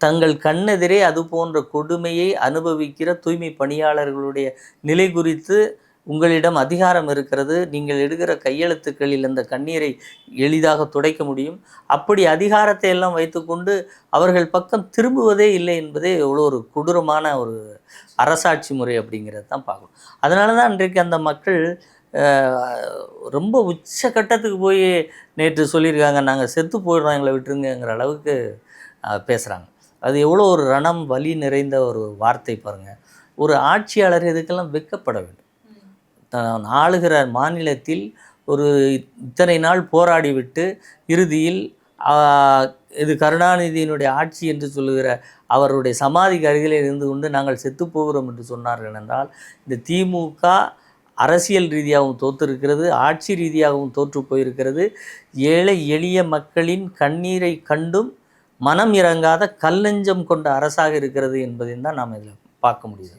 தங்கள் கண்ணெதிரே அது போன்ற கொடுமையை அனுபவிக்கிற தூய்மை பணியாளர்களுடைய நிலை குறித்து உங்களிடம் அதிகாரம் இருக்கிறது. நீங்கள் எடுக்கிற கையெழுத்துக்களில் அந்த கண்ணீரை எளிதாக துடைக்க முடியும். அப்படி அதிகாரத்தை எல்லாம் வைத்துக்கொண்டு அவர்கள் பக்கம் திரும்புவதே இல்லை என்பதே எவ்வளோ ஒரு கொடூரமான ஒரு அரசாட்சி முறை அப்படிங்கிறது தான் பார்க்கணும். அதனால தான் இன்றைக்கு அந்த மக்கள் ரொம்ப உச்சக்கட்டத்துக்கு போய் நேற்று சொல்லியிருக்காங்க, நாங்கள் செத்து போயிடுறோம் எங்களை விட்டுருங்கிற அளவுக்கு பேசுகிறாங்க. அது எவ்வளோ ஒரு ரணம் வலி நிறைந்த ஒரு வார்த்தை பாருங்கள். ஒரு ஆட்சியாளர் இதுக்கெல்லாம் வெட்கப்பட வேண்டும். தான் ஆளுகிற மாநிலத்தில் ஒரு இத்தனை நாள் போராடிவிட்டு இறுதியில் இது கருணாநிதியினுடைய ஆட்சி என்று சொல்லுகிற அவருடைய சமாதிக்கு அருகிலே இருந்து கொண்டு நாங்கள் செத்து போகிறோம் என்று சொன்னார்கள் என்றால், இந்த திமுக அரசியல் ரீதியாகவும் தோற்றிருக்கிறது, ஆட்சி ரீதியாகவும் தோற்று போயிருக்கிறது. ஏழை எளிய மக்களின் கண்ணீரை கண்டும் மனம் இறங்காத கல்லெஞ்சம் கொண்ட அரசாக இருக்கிறது என்பதையும் தான் நாம் இதில் பார்க்க முடியுது.